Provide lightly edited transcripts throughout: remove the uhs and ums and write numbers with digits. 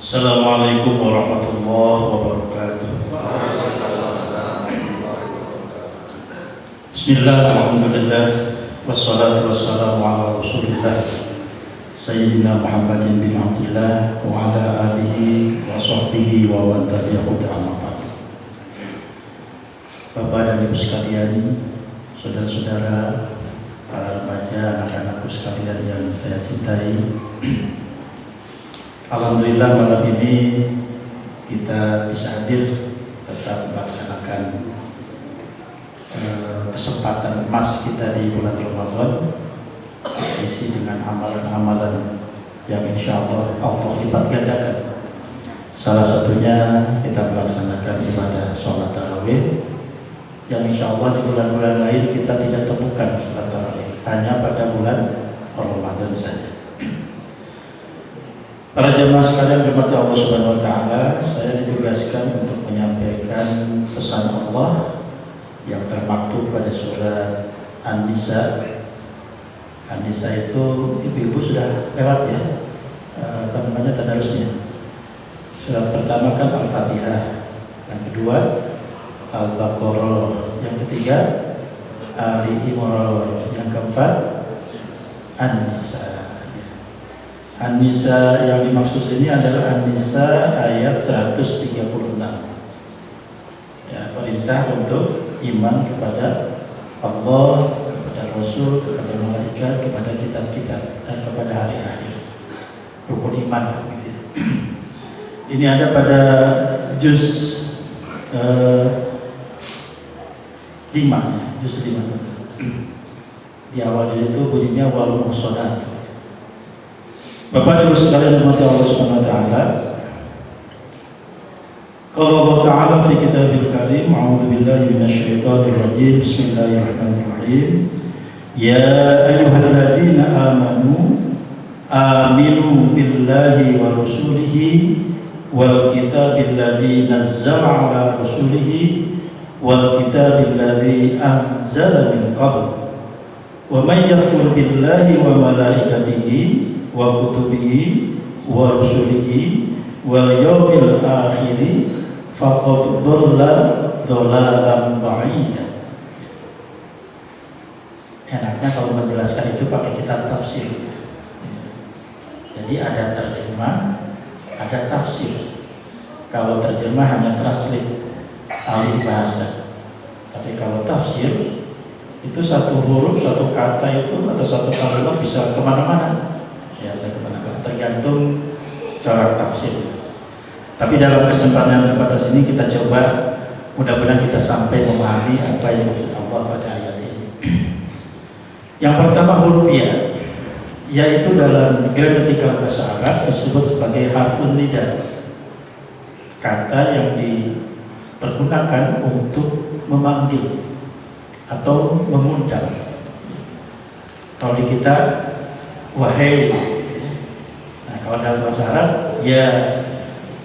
Assalamualaikum warahmatullahi wabarakatuh. Bismillah, alhamdulillah, wassalatu wassalamu ala rasulillah Sayyidina Muhammadin bin Abdullah wa ala alihi wa sahbihi wa man tabi'ahu ta'amatan. Bapak dan Ibu sekalian, saudara-saudara, para remaja, anak-anakku sekalian yang saya cintai, alhamdulillah malam ini kita bisa hadir tetap melaksanakan kesempatan emas kita di bulan Ramadan, isi dengan amalan-amalan yang insya Allah lipat gandakan. Salah satunya kita melaksanakan ibadah sholat tarawih yang insya Allah di bulan-bulan lain kita tidak temukan sholat tarawih, hanya pada bulan Ramadan saja. Para jemaah sekalian dirahmati Allah Subhanahu wa taala, saya ditugaskan untuk menyampaikan pesan Allah yang termaktub pada surat An-Nisa. An-Nisa itu ibu-ibu sudah lewat ya, tadarusnya. Surat pertama kan Al-Fatihah, yang kedua Al-Baqarah, yang ketiga Ali Imran, yang keempat An-Nisa. An-Nisa yang dimaksud ini adalah An-Nisa ayat 136. Ya, perintah untuk iman kepada Allah, kepada Rasul, kepada malaikat, kepada kitab-kitab, dan kepada hari akhir. Rukun iman gitu. Ini ada pada juz 5, juz 5. Di awal itu bunyinya wal muhsanat. Bapak Ibu sekalian dirahmati Allah Subhanahu wa taala. Qala Allah Ta'ala fi kitabil karim, a'udzu billahi minasyaitonir rajim. Bismillahirrahmanirrahim. Ya ayyuhalladzina aminu billahi wa rasulihi wal kitabil ladzi nazzala 'ala rasulihi wal kitabil ladzi anzala min qabl. Wa may yakfur billahi wa malaikatihi wa kutubihi wa rusulihi wal yawmil akhiri faqad dhalla dhalalan ba'ida. Enaknya kalau menjelaskan itu pakai kitab tafsir. Jadi ada terjemah, ada tafsir. Kalau terjemah hanya translate alih bahasa. Tapi kalau tafsir itu satu huruf, satu kata itu atau satu kalimat bisa kemana-mana. Ya, bisa kemana-mana, tergantung corak tafsir. Tapi dalam kesempatan yang terbatas ini kita coba, mudah-mudahan kita sampai memahami apa yang maksud Allah pada ayat ini. Yang pertama huruf ya, yaitu dalam gramatikal bahasa Arab disebut sebagai harfun nida, kata yang dipergunakan untuk memanggil atau mengundang. Kalau di kita wahai, nah kalau dalam bahasa Arab ya,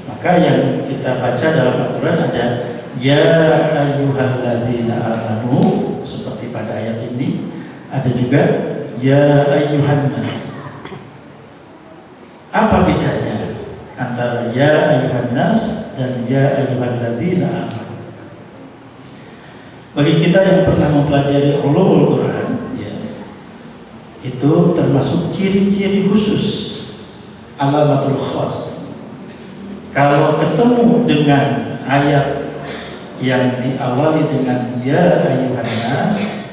maka yang kita baca dalam Al-Quran ada ya ayyuhalladzina amanu seperti pada ayat ini, ada juga ya ayyuhan nas. Apa bedanya antara ya ayyuhan nas dan ya ayyuhalladzina amanu? Bagi kita yang pernah mempelajari ulumul Quran, itu termasuk ciri-ciri khusus, alamatul khas. Kalau ketemu dengan ayat yang diawali dengan ya ayyuhan nas,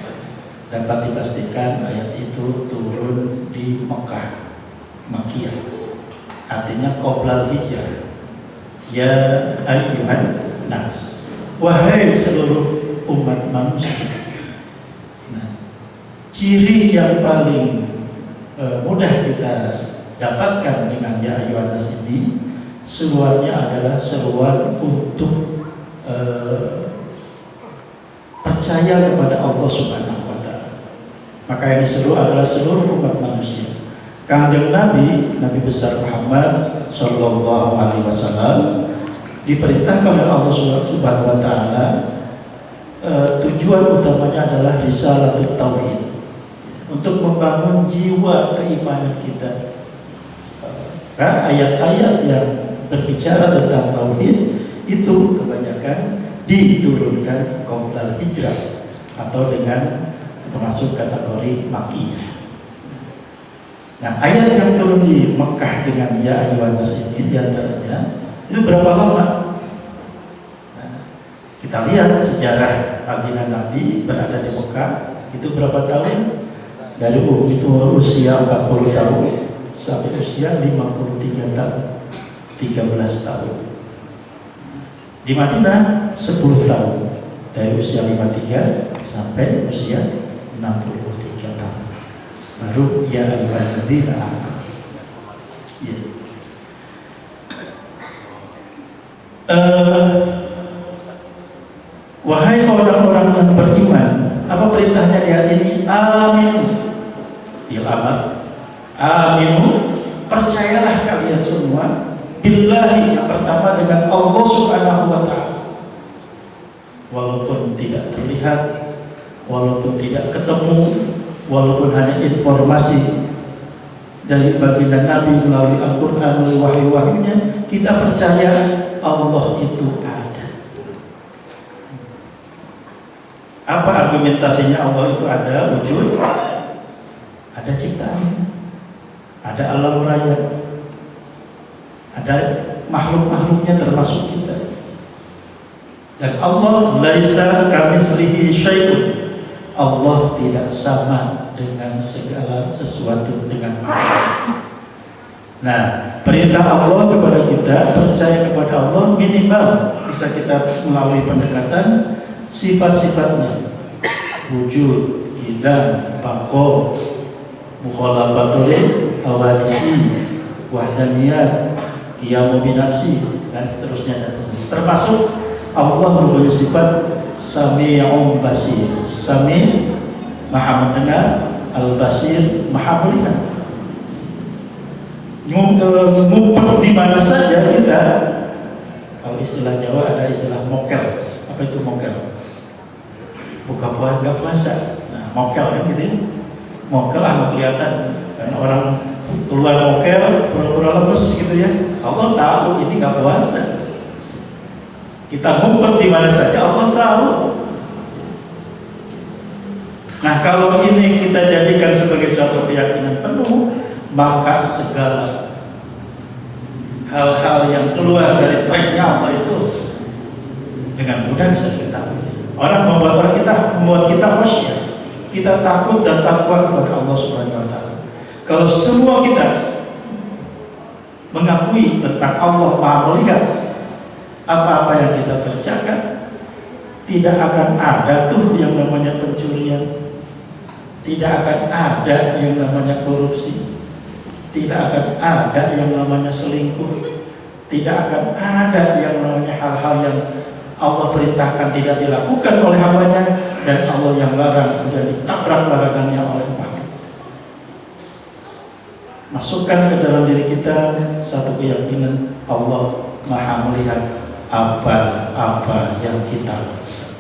dapat dipastikan ayat itu turun di Mekah, Makkiyah, artinya qoblal hijrah. Ya ayyuhan nas, wahai seluruh umat manusia. Ciri yang paling mudah kita dapatkan dengan ya ayyuhan nas ini, seruannya adalah seruan untuk percaya kepada Allah Subhanahu wa taala. Maka yang diseru adalah seluruh umat manusia. Kanjeng Nabi besar Muhammad sallallahu alaihi wasallam diperintahkan oleh Allah Subhanahu wa taala, tujuan utamanya adalah risalatut tauhid, untuk membangun jiwa keimanan kita. Kan ayat-ayat yang berbicara tentang tauhid itu kebanyakan diturunkan qoblal hijrah atau dengan termasuk kategori makkiyah. Nah, ayat yang turun di Mekah dengan ya ayyuhan nas ini diantaranya itu berapa lama? Nah, kita lihat sejarah baginda Nabi berada di Mekah itu berapa tahun? Dari itu usia 40 tahun sampai usia 53 tahun, 13 tahun. Di Madinah 10 tahun, dari usia 53 sampai usia 63 tahun. Baru ya ayyuhalladzina amanu. Ya. Wahai orang-orang yang beriman, apa perintahnya di ayat ini? Amin. Fil amal. Aminu, percayalah kalian semua billahi, yang pertama dengan Allah Subhanahu wa ta'ala. Walaupun tidak terlihat, walaupun tidak ketemu, walaupun hanya informasi dari baginda Nabi melalui Al-Quran, melalui wahyu-wahyunya, kita percaya Allah itu ada. Apa argumentasinya Allah itu ada? Wujud, ada ciptaan, ada alam raya, ada makhluk-makhluknya termasuk kita. Dan Allah laisa kamitslihi syai'un. Allah tidak sama dengan segala sesuatu dengan makhluk. Nah, perintah Allah kepada kita percaya kepada Allah minimal bisa kita melalui pendekatan sifat-sifatnya, wujud, qidam, baqa, mukhalafatul hawadisi, wahdaniyat, qiyamu binafsi, dan seterusnya. Termasuk Allah mempunyai sifat Sami'un Basir. Sami' maha mendengar, Al-Basir maha melihat. Ngumpet di mana saja kita. Kalau istilah Jawa ada istilah mokel. Apa itu mokel? Buka puasa. Nah, mokel kan gitu. Mokel nggak kelihatan karena orang keluar mokel pura-pura lemes gitu ya. Allah tahu ini nggak puasa. Kita ngumpet di mana saja Allah tahu. Nah, kalau ini kita jadikan sebagai suatu keyakinan penuh, maka segala hal-hal yang keluar dari tracknya Allah itu dengan mudah bisa diketahui. Membuat kita khasyah, kita takut dan takwa kepada Allah Subhanahu wa ta'ala. Kalau semua kita mengakui tentang Allah Maha melihat apa-apa yang kita kerjakan, tidak akan ada tuh yang namanya pencurian, tidak akan ada yang namanya korupsi, tidak akan ada yang namanya selingkuh, tidak akan ada yang namanya hal-hal yang Allah perintahkan tidak dilakukan oleh hambanya, dan Allah yang larang dan ditabrak larangannya oleh makhluk. Masukkan ke dalam diri kita satu keyakinan Allah Maha melihat apa-apa yang kita lakukan.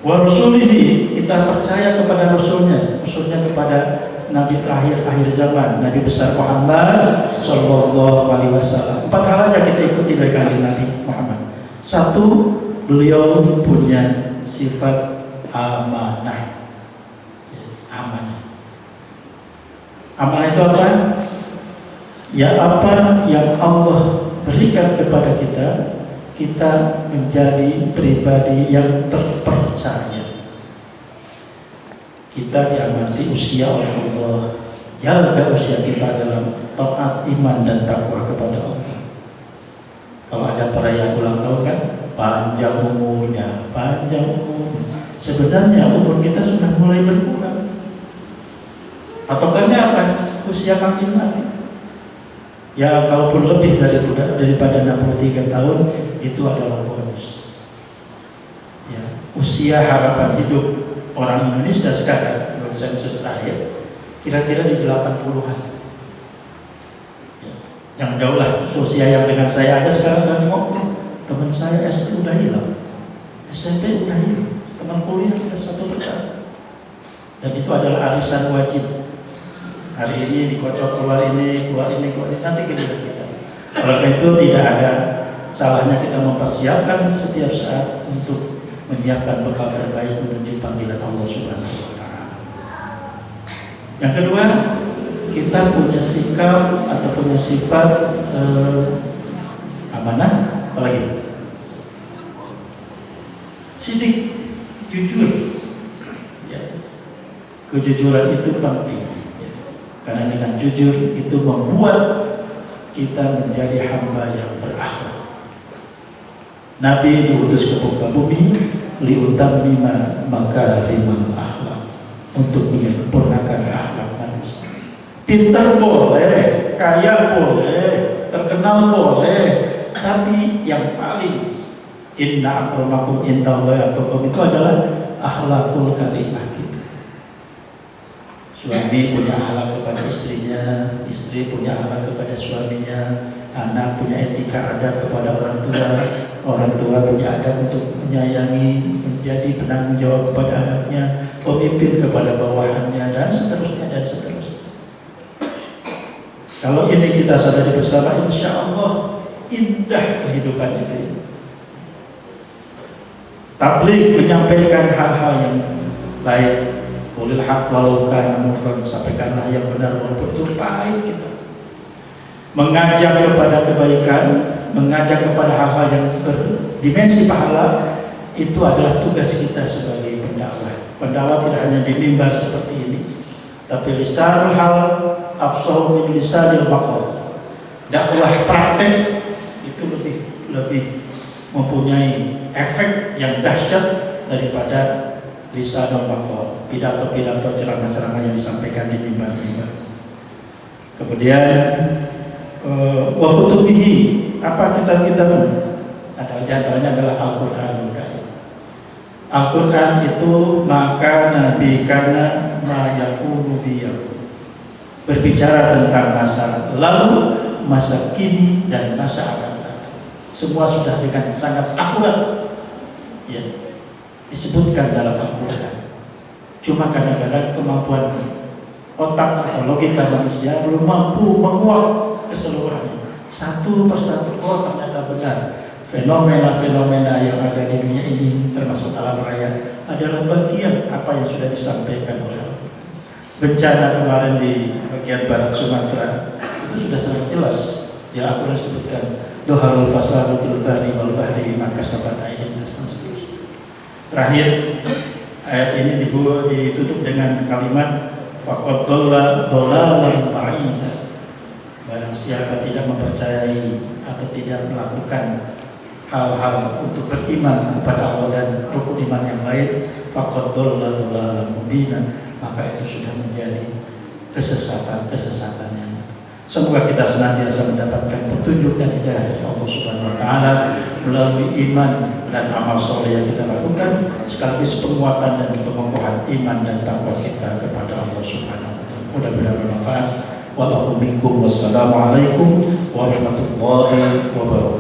Wa rasulihi, kita percaya kepada rasulnya kepada Nabi terakhir akhir zaman, Nabi besar Muhammad Sallallahu Alaihi Wasallam. 4 hal aja kita ikuti dari kanjeng Nabi Muhammad. 1, beliau punya sifat amanah. Amanah itu apa? Ya, apa yang Allah berikan kepada kita, kita menjadi pribadi yang terpercaya. Kita diamati usia oleh Allah, jaga usia kita dalam taat, iman, dan takwa kepada Allah. Kalau ada perayaan ulang tahun kan, panjang umurnya, panjang umur. Sebenarnya umur kita sudah mulai berkurang. Patokannya apa? Usia kanjeng Nabi. Ya, kalaupun lebih daripada 63 tahun, itu adalah bonus. Ya, usia harapan hidup orang Indonesia sekarang menurut sensus terakhir kira-kira di 80-an. Yang jauh lah, usia yang dengan saya aja sekarang saya ngobrol, teman saya SD udah hilang, SMP udah hilang, teman kuliah udah satu persatu. Dan itu adalah arisan wajib. Hari ini dikocok keluar ini, nanti kita. Oleh itu tidak ada salahnya kita mempersiapkan setiap saat untuk menyiapkan bekal terbaik menuju panggilan Allah Subhanahu wa Ta'ala. Yang kedua, kita punya sikap atau punya sifat amanah, apalagi sidik, jujur. Ya. Kejujuran itu penting, ya. Karena dengan jujur itu membuat kita menjadi hamba yang berakhlak. Nabi diutus ke muka bumi liutammima makarimal akhlak, untuk menyempurnakan akhlak manusia. Pintar boleh, kaya boleh, terkenal boleh, tapi yang paling inna akramakum indallahi atqakum itu adalah akhlakul karimah kita. Suami punya akhlak kepada istrinya, istri punya akhlak kepada suaminya, anak punya etika adab kepada orang tua punya adab untuk menyayangi, menjadi penanggung jawab kepada anaknya, pemimpin kepada bawahannya, dan seterusnya dan seterusnya. Kalau ini kita sadari bersama, insya Allah indah kehidupan itu. Tabligh menyampaikan hal-hal yang baik. Qulil haq walau kana murran, sampaikanlah yang benar walaupun itu pahit kita. Mengajak kepada kebaikan, mengajak kepada hal-hal yang berdimensi pahala, itu adalah tugas kita sebagai pendakwah. Pendakwah tidak hanya di mimbar seperti ini, tapi lisanul hal afsahu min lisanil maqal. Dakwah praktek itu lebih mempunyai efek yang dahsyat daripada lisanul maqal, pidato-pidato, ceramah-ceramah yang disampaikan di mimbar-mimbar. Kemudian wa kutubihi, apa kitab-kitab? Ada di antaranya adalah Al-Qur'anul Karim. Al-Qur'an itu maka nabi kana ma yakunu biyaku, berbicara tentang masa lalu, masa kini, dan masa akan datang. Semua sudah dengan sangat akurat, ya, disebutkan dalam Al-Quran. Cuma kadang-kadang kemampuan otak atau logika manusia belum mampu menguak keseluruhannya. Satu persatu, oh ternyata benar, fenomena-fenomena yang ada di dunia ini termasuk alam raya adalah bagian apa yang sudah disampaikan oleh Allah. Bencana kemarin di bagian barat Sumatera itu sudah sangat jelas. Yang Al-Quran sebutkan doharul fasadu fil bahri wal bahri maka sabat aidin nas. Terakhir, ayat ini ditutup dengan kalimat faqad dhalalan ba'ida. Barang siapa tidak mempercayai atau tidak melakukan hal-hal untuk beriman kepada Allah dan rukun iman yang lain, faqad dhalalan mubina, maka itu sudah menjadi kesesatan yang. Semoga kita senantiasa mendapatkan petunjuk dan hidayah dari Allah Subhanahu wa Ta'ala melalui iman dan amal soleh yang kita lakukan, sekaligus penguatan dan pengokohan iman dan takwa kita kepada Allah Subhanahu wa Ta'ala. Mudah-mudahan bermanfaat. Wassalamualaikum warahmatullahi wabarakatuh.